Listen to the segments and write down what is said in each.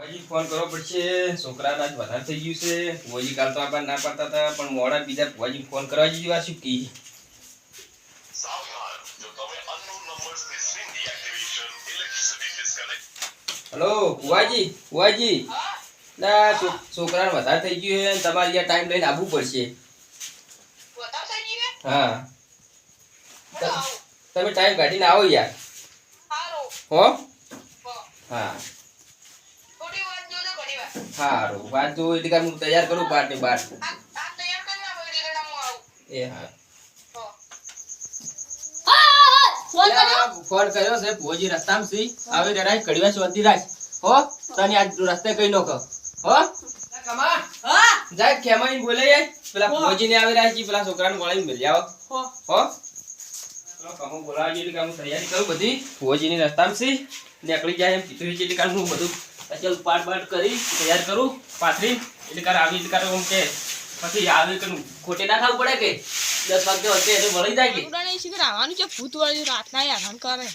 હજી ફોન કરવો પડશે. છોકરાના જ વધારે થઈ ગયું છે. ભુવાજી કાલ તો આપણને ના પાડતા હતા, પણ મોડા બીજા ભુવાજી ફોન કરવા જેવા શું કી. હેલો ભુવાજી, ભુવાજી ના છોકરાને વધારે થઈ ગયું છે. તમારે અહીંયા ટાઈમ લઈને આવવું પડશે. હા, તમે ટાઈમ કાઢીને આવો યાર. હો હા સારું, વાત જો એટલે હું તૈયાર કરું બાર ને બાર. એ હા ફોન કર્યો છે ભુવાજી રસ્તામાં સી આવે રેડાય કડીવા શોધી રાખ. હો તને આજ રસ્તે કઈ નો કહો. હો કમા હા જાય કેમાઈ બોલે યાર પેલા ભુવાજી ને આવે રાખ પેલા છોકરાને બોલાવીને મેલી આવો. હો કમો બોલાવી એટલે કામ તૈયારી કરું બધી. ભુવાજી ની રસ્તામાં સી નીકળી જાય એમ કીધું એટલે કામ હું બધું અચલ પાટ કરી તૈયાર કરું પાથરી એટલે કાર આવી એટલે કાર કે પછી આવે કે ખોટે ના ખાવું પડે કે 10 વાગે હોતે એટલે મળી જાય કે ઉડાને શીખર આવવાનું છે ભૂત વાળી રાત ના આરામ કરે.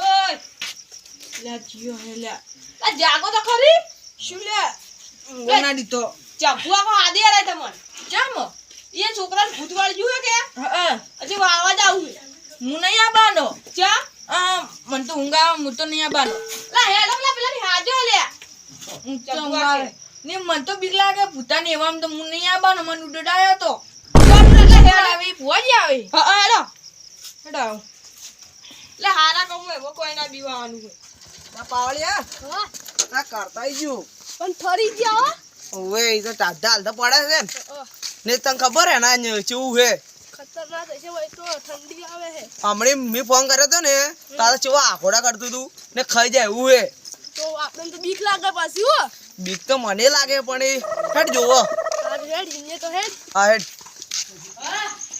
ઓય લે જીઓ હે લે આ જાગો તો ખરી શું લે ગોના દીતો ચાપુઆ કો આદે રે તમન જામો ये छोकरा भूत वाली जो है क्या अच्छा वो आवाज आऊ मु नहीं आबानो क्या मन तो हुंगा मु तो नहीं आबानो ला हे ला पेला नि हाजो ले चंगा ने मन तो बिक लागे भूता ने एवं तो मु नहीं आबानो मन उडडायो तो कोण ला हे आवी भुवाजी आवे हेलो हेडो લે હારા કમુ એવો કોઈ ના બીવાનું હોય ના પાવળિયા ના કરતાઈ જો પણ ફરી ગયા ઓવે ઈ તો ટાઢાલ તો પડે છે ને તને ખબર હે ના ચેવું હે ખતરનાક છે ભાઈ તો ઠંડી આવે હે હમણે મે ફોન કર્યો તો ને તારે ચેવા આખોડા કરતું તું ને ખાઈ જાય એવું હે તો આપણે તો બીક લાગે પાછી હો બીક તો મને લાગે પણ એ હેડ જોવો આ હેડ ઇને તો હેડ હા હેડ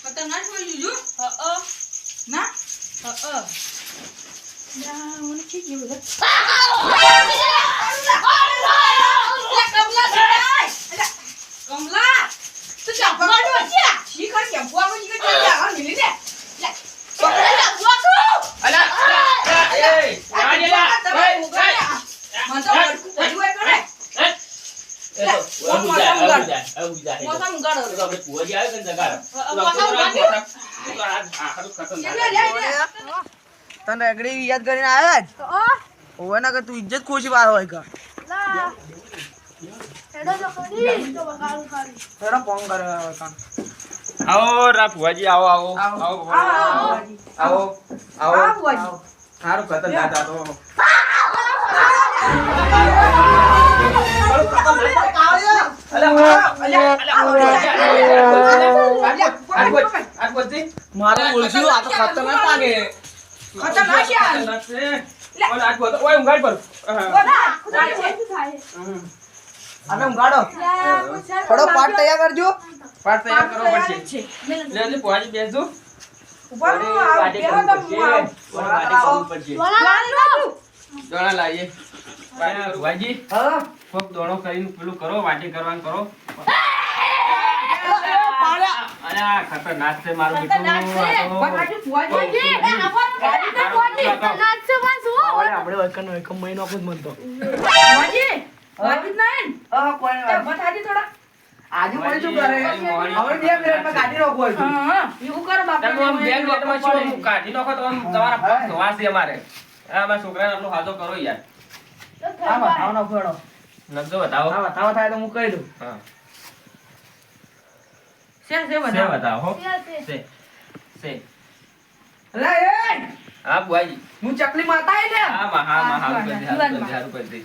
ખતરનાક હોય જો ના ના મને ઠીક છે બધા કમલા તો ચાપવાનો છે શીખર કેમ ફુઆ જી કે આ મિલી ને લે પકડ ફુઆ કો અલા એ વાડીલા મન તો પડ્યું હોય કરે એ તો મોસા મુગાડો તો આપણે ફુઆજી આવે કે જગાડો તને એકડી યાદ કરીને આવ્યા જ ઓવે ના કે તું ઇજ્જત ખોશી વાર હોય કા લા હેડો જો ખરી તો બગાડું ખાલી હેડો ફોન કરે કાન આવો રા ભુવાજી આવો આવો આવો ભુવાજી આવો આવો ભુવાજી સારું ખતમ દાદા તો મારે બોલશું આ તો ખતરનાક લાગે ખતરનાક છે ઓય આજ બોલ ઓય ઉંગાડ પર આને ઉંગાડો થોડો પાટ તૈયાર કરજો પાટ તૈયાર કરવો પડશે લે લે ભુવાજી બેસજો ઉપર વાડે કરવું પડશે દોણા લાવીએ ભુવાજી હા કોક દોણો કરીને પેલું કરો વાડે કરવાનું કરો અરે ખતરનાક છે મારું બેટું ભુવાજી આપણે વકન મહિનો જ મનતો ભુવાજી વાજી નહીં કોઈ બતાજી થોડા આજે કોઈ શું કરે હવે 2 મિનિટમાં કાઢી નાખો હા એવું કરો બાપ તમે 2 મિનિટમાં શું કાઢી નાખો તો તમારા પગ ધોવાશે અમારે આ મારા છોકરાને આપણો હાજો કરો યાર આ બતાવો ના ફોડો નજો બતાવો આ બતાવો થાય તો હું કહી દઉં હા સે બતાવો સે અલા એ હા ભુવાજી હું ચકલી માતા હે ને હા માં હારું કરી દે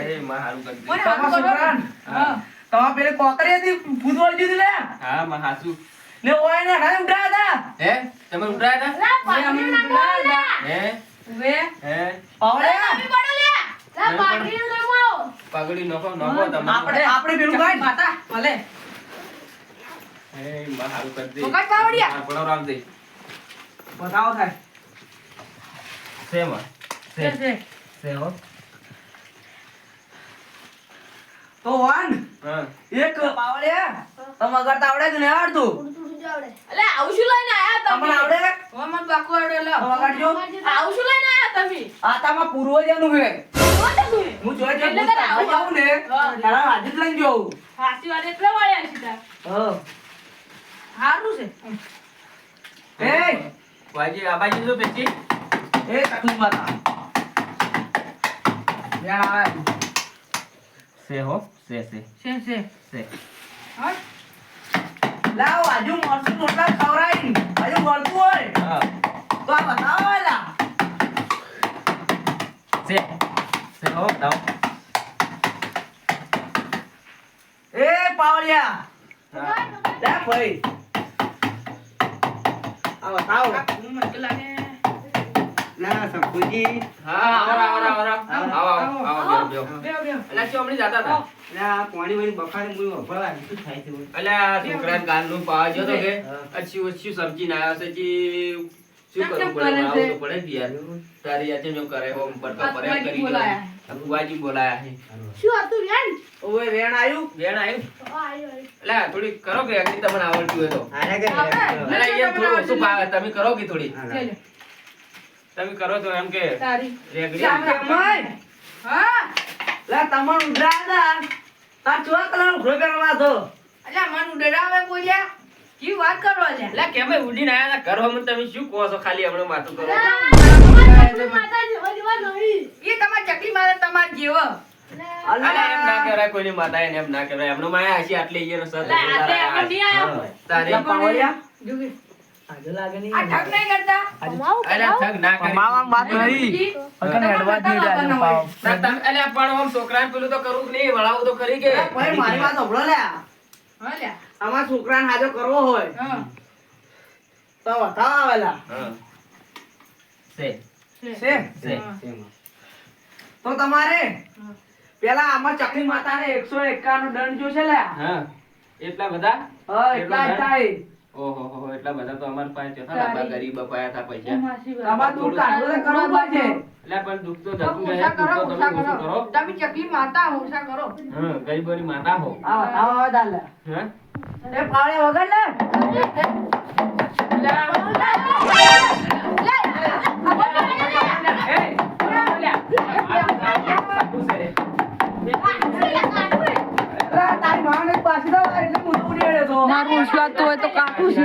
એ માં હારું કરી દે તમારા છોકરાન હા તમા પેલે કોકરી હતી ભૂત વાળી દીધી લે હા માં હાસુ ને ઓય ને ઘરે ઉડાયા હતા હે તમે ઉડાયા હતા પાણી ના બોલે હે વે હે પાવડે પાણી પડો લે લા પાઘડી નમો પાઘડી નખો તમે આપણે પેલું ગાય માતા ભલે એ માં હારું કરી દે પકડ પાવડિયા પડો રામ દે બતાવો થાય સેમાં સે હો તો વન એક પાવડિયા તમ અગર તાવડે કે ને આવડતું અલે આવું શું લઈને આયા તમને તમે આવડે? હો મન બાકુ આવડે લો વગાડજો. આવું શું લઈને આયા તમે આ તમારા પૂર્વજોનું છે. શું તમે હું જોઈ જોઈ એટલે તારે આવું જાઉં ને, હા. તારા હાજર લઈને જાઉં. હાસી વાત એટલે વાળ્યા છે તાર હા. હારું છે એ, વાજી આ બાજુ જો પેચી એ તકલીફ માતા. યાર, સે હો સે હા લાવ આજુ મરચું રોટલા ખવડાવી. આજુ મરચું હોય હા તો આ બતાવો લા. સે હો દાવ એ પાવલિયા, હા લે ભાઈ. આ બતાવો. મને તો લાગે ના સંકુજી. હા આવો બેહો બેહો બેહો અલા શું હમણી જાતા હતા ના પાણી વાળી બખાડે મુઈ વફળવા શું થાય છે? અલા છોકરા ગાલનું પાવા જો તો કે હા. અચ્છી સમજીને આવ્યો છે જી શું કેમ કરવું પડે કરે આવું છે? તો પડે જ યાર તારી યાચે જો કરે હો બરકા આ પરે ફુવાજી કરી બોલાયા. ફુવાજી બોલાયા છે શું હતું રેન ઓવે વેણ આયું. વેણ આવ્યું અલા થોડી કરો કે અગલી તમને આવડતું હોય તો આને કે આવડે. અલા યાર થોડું ઓછું ભાવે તમે કરો કે થોડી લે લે તમે કરો તો એમ કે તારી રેગડી મય હા લા તમન ઉડરાદા તા ચોક કલર ઉઘરો કરવા દો. અલ્યા મન ડરાવે બોલ્યા કી વાત કરો લ્યા એટલે કેમ ઉડીને આયા હતા ઘર હમ તમે શું કહો છો ખાલી હમણાં માથું કરો એ તમાર ચકલી મારે તમાર જેવો અલા એમ ના કહેવાય કોઈની માતા એને એમ ના કહેવાય એમનો માયા હશે આટલે ઈયનો સર અલા આતે આપણે નહીં આયા હોય. તારે લા પાવલિયા જોગે આજે લાગે નહીં. આ ઠગ નહીં કરતા અલા થગ ના કરી માવામાં વાત નહીં. અકને એડવાન્સ નહીં ડાલે પાવ. ના તમે અલા પણ આમ છોકરાને પેલું તો કરવું કે નહીં વળાવું તો ખરી કે ભાઈ મારી વાત સાંભળો લ્યા. હા લ્યા આમાં છોકરાને હાજો કરવો હોય હા તો બતાવો આવેલા. હા સે છે સે તો તમારે હા. પેલા આમાં ચકલી માતાને 151 નો દંડ જોશે લ્યા. હા એટલા બધા હા એટલા થાય. ઓહો હો એટલા બધા તો અમાર પાસે ચોથા લાંબા ગરીબ અપાયા હતા પૈસા તમારે દૂધ કાઢવું તો કરવું પડશે. એટલે પણ દુઃખ તો જતું રહે ઓછા કરો દુઃખ તો તમે ઓછા ઓછું કરો કરો તમે ચકલી માતા ઓછા કરો હા ગરીબોની માતા હો આ બતાવો હવે દાલે. હા એ પાવડે વગર લે. તારી માને પાછી દો એટલે હું તો ઉડી આવ્યો તો. મારું ઉસલાતું હોય તો કાકું છે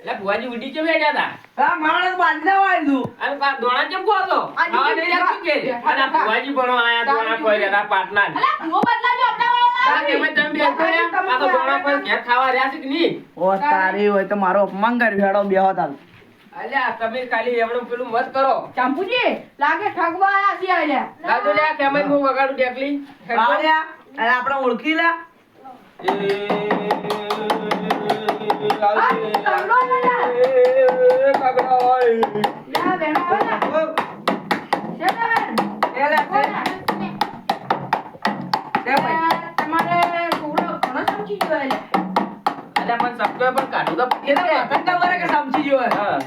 એટલે ભુવાજી ઉડી કેમ હેડ્યા હતા આ માને બાંધી દો આયલું. અને પા દોણા કેમ કહો છો ખાવા નહીં રાખી કે અને આ ભુવાજી ભણો આયા દોણા કોઈ રહ્યા પાટલા ને અલા ભૂવો બદલાજો આપણા આ કેમ તમે બેસો રહ્યા આ તો દોણા પર ઘેર ખાવા રહ્યા છે કે નહીં ઓ તારી હોય તો મારો અપમાન કર્યું હેડો બેહો તાલ. અલ્યા તમે ખાલી એમનું પેલું મત કરો ચાંપુજી લાગે ઠગવા આયા છે આલ્યા દાદુ લ્યા કેમ હું વગાડું ટેકલી પાવડિયા અને આપણે ઓળખી લે. લે બેનો છે ને એ લે છે. છે ભાઈ. તમારે છોકરો ઘણો સમજી ગયો એટલે અલ્યા પણ સબકો પણ કાઢું તો એ તો વતન ખબર કે સમજી ગયો હોય. હા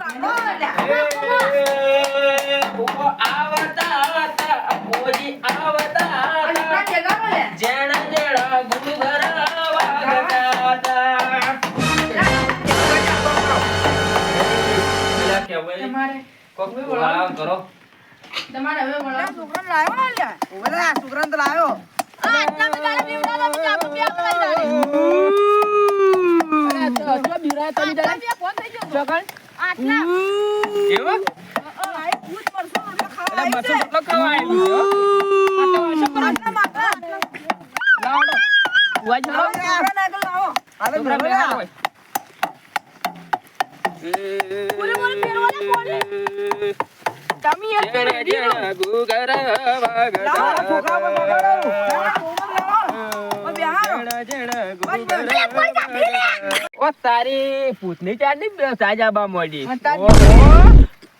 કાઢો લે ભૂવો આવતા હતા ભુવાજી આવતા આ હતા જગાડો લે જેણા જેણા ગુરુઘરા વાગતા હતા અલ્યા કેવાય તમારે કોક વળાવ કરો તમારે હવે વળાવ છોકરાને લાવ્યો ને લ્યા. ઓવે આ છોકરાને તો લાવ્યો. આટલા બધા બીવડા તમે ચાપુ બે પકડાઈ આટલા એવું આઈ ભૂત પરસો રોટલા ખાવા અલ્યા મરચું રોટલો ખાવા આવ્યું લાવડો ભુવાજી લાવો છોકરાને આગળ લાવો. હાલે છોકરા ભરો બેહાડો લ્યા. હોય. તમે એક જેણા જેણા ગુરુઘરા લાવો, આ છોકરા પર બગાડો. જેણા જેણા ગુરુઘરા ઓ તારી પૂતની ચાડની બે સાજાબા મોડી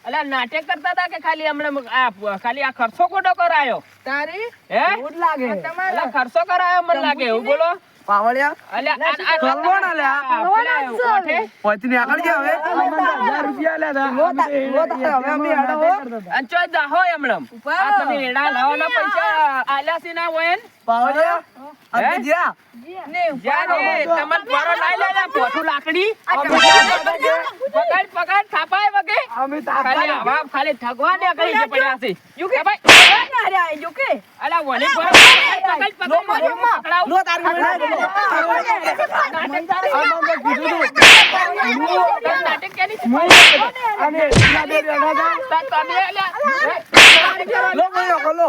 અલા નાટક કરતા હતા કે ખાલી હમણાં ખાલી આ ખર્ચો ખોટો કરાયો તારી હે એવું જ લાગે. તમારે અલા ખર્ચો કરાયો મને લાગે એવું બોલો પાવળિયા અલ્યા આ સલમાન અલ્યા. પેલા ઓઠે પહોંચીને આગળ ગયા હવે 1000 રૂપિયા હવે અમે હેડો હો. અંચો જાહો એમણમ આ તમે એડા લાવવાના પૈસા આલ્યા છે ના હોય ને પાવળિયા અમે જ્યાં જ્યારે તમને મારો લાઈ લેલા પોઠું લાકડી પકડ થાપાય વગે અમે ખાલી આવા ખાલી ઠગવા ને કરી જે પડ્યા છે યુકે ભાઈ અલા વને પર પકડ પકડાવ લો તારું નાટક કેની છે અને તમે અલ્યા લો લો